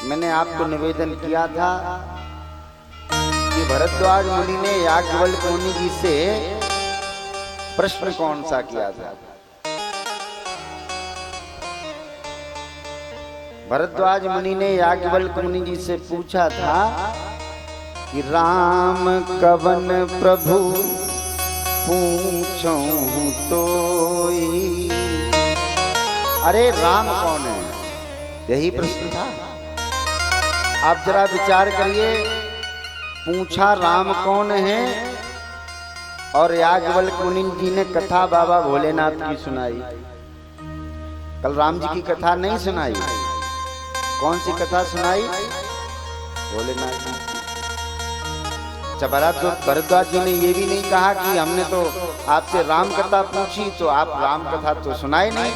मैंने आपको निवेदन किया था कि भरद्वाज मुनि ने याज्ञवल्क्य मुनि जी से प्रश्न कौन सा किया था। भरद्वाज मुनि ने याज्ञवल्क्य मुनि जी से पूछा था कि राम कवन प्रभु पूछूं तोई। अरे राम कौन है, यही प्रश्न था। आप जरा विचार करिए, पूछा राम कौन है और याज्ञवल्क्य मुनि जी ने कथा बाबा भोलेनाथ की सुनाई। कल राम जी की कथा नहीं सुनाई, कौन सी कथा सुनाई? भोलेनाथ जी। भरद्वाज जी ने ये भी नहीं कहा कि हमने तो आपसे राम कथा पूछी तो आप राम कथा तो सुनाए नहीं।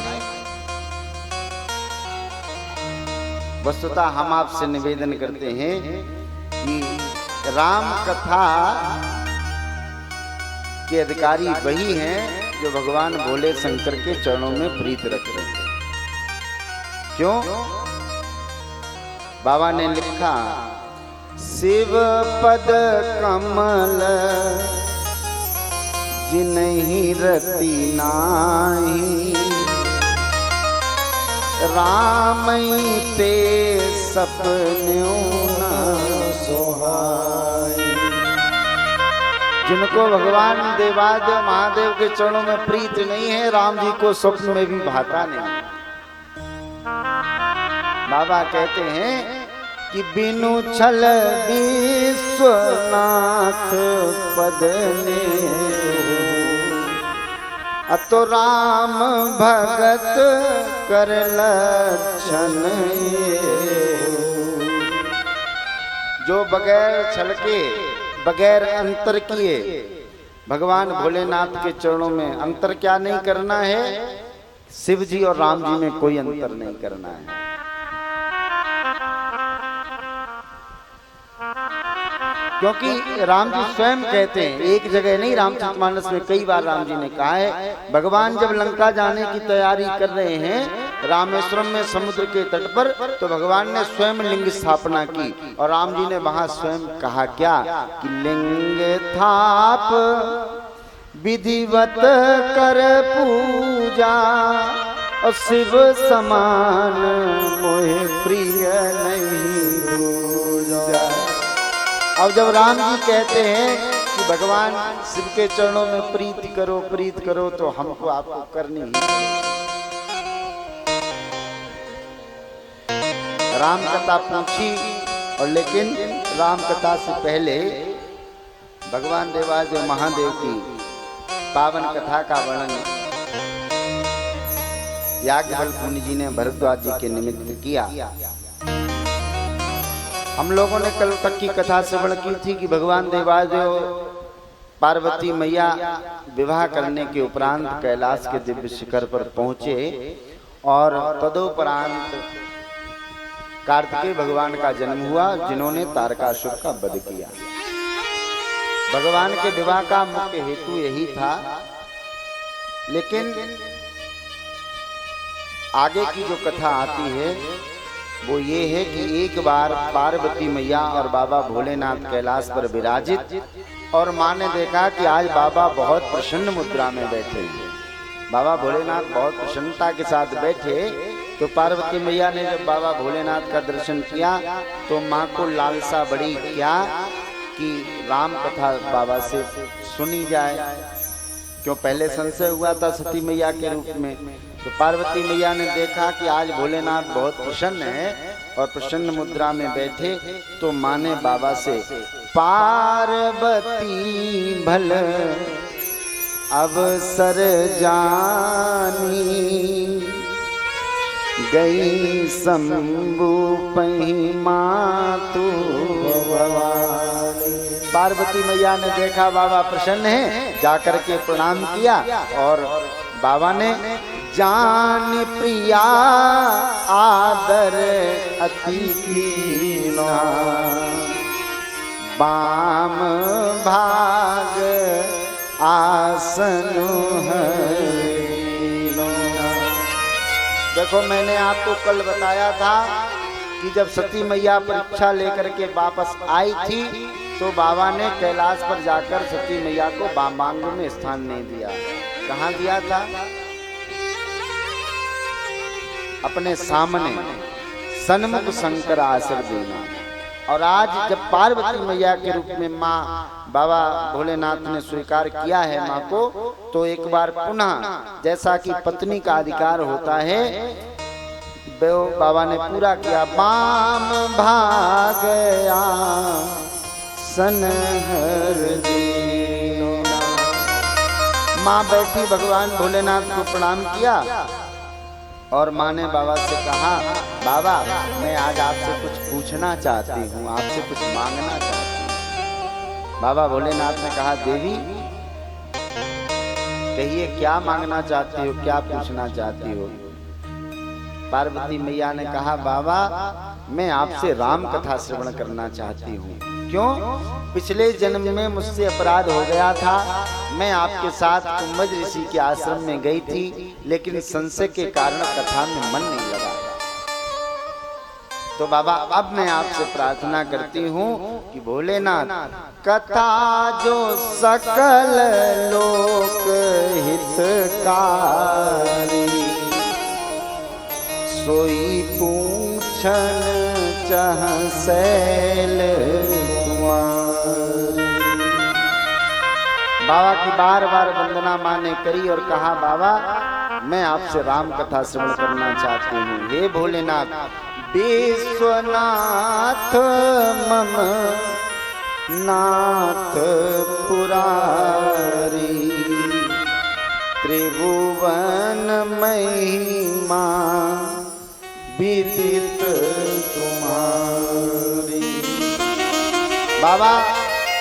वस्तुतः हम आपसे निवेदन करते हैं कि राम कथा के अधिकारी वही हैं जो भगवान भोले शंकर के चरणों में प्रीत रखते हैं। क्यों? बाबा ने लिखा, शिव पद कमल जिन्हि रति नाही, राम ते सपन्यों न सोहाई। जिनको भगवान देवादेव महादेव के चरणों में प्रीत नहीं है, राम जी को स्वप्न में भी भाता नहीं। बाबा कहते हैं कि बिनु छल विश्वनाथ पद ने, अतो राम भगत कर लक्षण। जो बगैर छल के बगैर अंतर किए भगवान भोलेनाथ के चरणों में, अंतर क्या नहीं करना है, शिव जी और राम जी में कोई अंतर नहीं करना है। क्योंकि राम जी स्वयं कहते हैं, एक जगह नहीं, रामचरितमानस में कई बार राम जी ने कहा है, भगवान जब लंका जाने की तैयारी कर रहे हैं रामेश्वरम में समुद्र के तट पर, तो भगवान ने स्वयं लिंग स्थापना की और राम जी ने वहां स्वयं कहा क्या कि लिंग थाप विधिवत कर पूजा और शिव समान मोहे प्रिय नहीं दूजा। अब जब राम जी कहते हैं कि भगवान शिव के चरणों में प्रीत करो तो हमको आपको करनी ही। राम कथा पूछी, और लेकिन राम कथा से पहले भगवान देवादेव महादेव की पावन कथा का वर्णन याज्ञवल्क्य मुनि जी ने भरद्वाज जी के निमित्त किया। हम लोगों ने कल तक की कथा श्रवण की थी कि भगवान देवादेव पार्वती मैया विवाह करने के उपरांत कैलाश के दिव्य शिखर पर पहुंचे और तदुपरांत कार्तिकेय भगवान का जन्म हुआ, जिन्होंने तारकासुर का वध किया। भगवान के विवाह का मुख्य हेतु यही था, लेकिन आगे की जो कथा आती है वो ये है कि एक बार पार्वती मैया और बाबा भोलेनाथ कैलाश पर विराजित, और माँ ने देखा कि आज बाबा बहुत प्रसन्न मुद्रा में बैठे हैं। बाबा भोलेनाथ बहुत प्रसन्नता के साथ बैठे, तो पार्वती मैया ने जब बाबा भोलेनाथ का दर्शन किया तो माँ को लालसा बढ़ी क्या कि राम कथा बाबा से सुनी जाए। क्यों? पहले संशय हुआ था सती मैया के रूप में। तो पार्वती मैया ने देखा कि आज भोलेनाथ बहुत प्रसन्न है और प्रसन्न मुद्रा में बैठे, तो माँ ने बाबा से, पार्वती भल अवसर जानी, गई शंभु पही मातु भवानी। पार्वती मैया ने देखा बाबा प्रसन्न है, जाकर के प्रणाम किया और बाबा ने जान प्रिया आदर अति कीना, बाम भाग आसन है। देखो, मैंने आपको कल बताया था कि जब सती मैया परीक्षा लेकर के वापस आई थी तो बाबा ने कैलाश पर जाकर सती मैया को वामांग में स्थान नहीं दिया। कहाँ दिया था? अपने सामने सन्मुख शंकर आश्रय देना। और आज जब पार्वती मैया के रूप में माँ बाबा भोलेनाथ ने स्वीकार किया है माँ को, तो एक बार पुनः जैसा कि पत्नी का अधिकार होता है वो बाबा ने पूरा किया। बाम भागया सनहर दीना। माँ बैठी भगवान भोलेनाथ को प्रणाम किया और माँ ने बाबा से कहा, बाबा मैं आज आपसे कुछ पूछना चाहती हूँ, आपसे कुछ मांगना चाहती हूँ। बाबा भोलेनाथ ने कहा, देवी कहिए क्या मांगना चाहती हो, क्या पूछना चाहती हो? पार्वती मैया ने कहा, बाबा मैं आपसे राम कथा श्रवण करना चाहती हूँ। क्यों? पिछले जन्म में मुझसे अपराध हो गया था। मैं आपके साथ कुंभज ऋषि के आश्रम में गई थी, लेकिन संशय के कारण कथा में मन नहीं लगा। तो बाबा अब मैं आपसे प्रार्थना करती हूँ कि भोलेनाथ कथा जो सकल लोक हितकारी, सोई पूछन चह सैल कुंवारी। बाबा की बार बार वंदना माँ ने करी और कहा, बाबा मैं आपसे राम कथा श्रवण करना चाहती हूँ। हे भोलेनाथ, विश्वनाथ मम नाथ पुरारी, त्रिभुवन महिमा विदित तुम्हारी। बाबा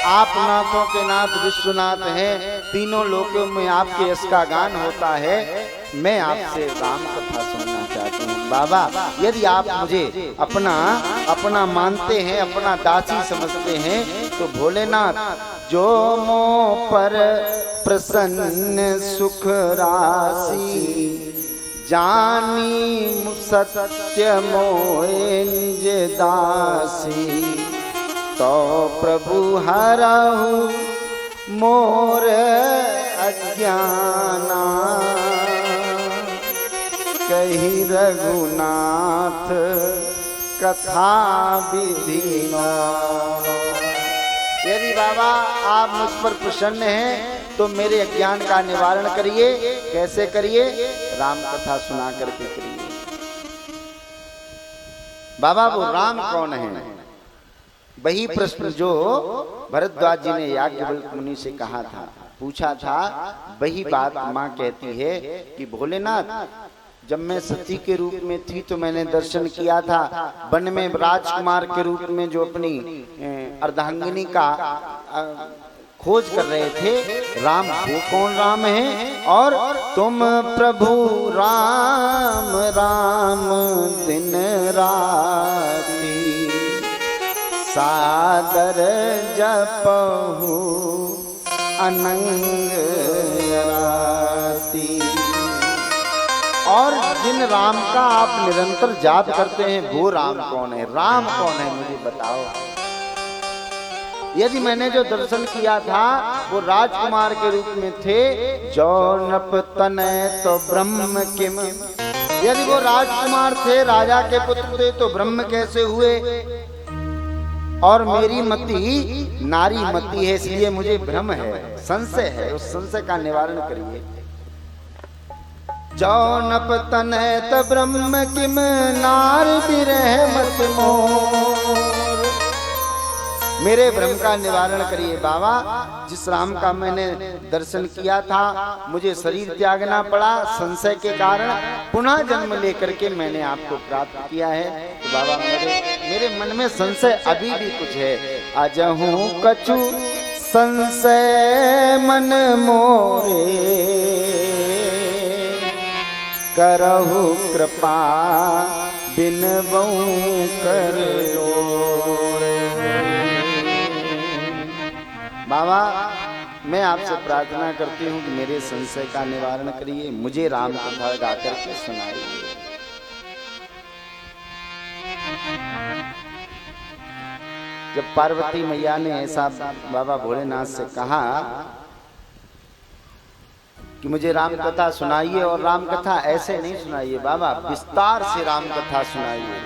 आप नाथों के नाथ विश्वनाथ हैं, तीनों लोकों में आपके यश का गान होता है। मैं आपसे राम कथा सुनना चाहती हूँ। बाबा यदि आप मुझे अपना मानते हैं, अपना दासी समझते हैं, तो भोलेनाथ जो मोह पर प्रसन्न सुख राशि, जानी सत्य मोहे निज दासी, तो प्रभु हरहु मोर अज्ञाना, कही रघुनाथ कथा विधिना। यदि बाबा आप मुझ पर प्रसन्न हैं तो मेरे अज्ञान का निवारण करिए। कैसे करिए? राम कथा सुना करके करिए। बाबा वो राम कौन है? वही प्रश्न जो भरद्वाज जी ने याज्ञवल्क्य मुनि से कहा था, पूछा था, वही बात माँ कहती है कि भोलेनाथ जब मैं सती के रूप में थी तो मैंने दर्शन किया था, वन में राजकुमार के रूप में जो अपनी अर्धांगिनी का खोज कर रहे थे। राम वो कौन राम है? और तुम प्रभु राम राम दिन राती, सादर जपहु अनंग राती। और जिन राम का आप निरंतर जाप करते हैं वो राम कौन है? राम कौन है मुझे बताओ। यदि मैंने जो दर्शन किया था वो राजकुमार के रूप में थे, जो नप तनय तो ब्रह्म किम। यदि वो राजकुमार थे, राजा के पुत्र थे, तो ब्रह्म कैसे हुए? और मेरी मति नारी मति है, इसलिए मुझे भ्रम है, संशय है। उस संशय का निवारण करिए। जो नप तनय तो ब्रह्म किम, नार बिरह मत मोर। मेरे भ्रम का निवारण करिए बाबा। जिस राम का मैंने दर्शन किया था, मुझे शरीर त्यागना पड़ा संशय के कारण, पुनः जन्म लेकर के मैंने आपको प्राप्त किया है। तो बाबा मेरे मन में संशय अभी भी कुछ है। अजहूं कछु संशय मन मोरे, करहु कृपा बिनबऊ कर जोड़े। बाबा मैं आपसे प्रार्थना करती हूँ कि मेरे संशय का निवारण करिए, मुझे राम कथा गा करके सुनाइए। जब पार्वती मैया ने ऐसा बाबा भोलेनाथ से कहा कि मुझे राम कथा सुनाइए, और राम कथा ऐसे नहीं सुनाइए बाबा, विस्तार से राम कथा सुनाइए,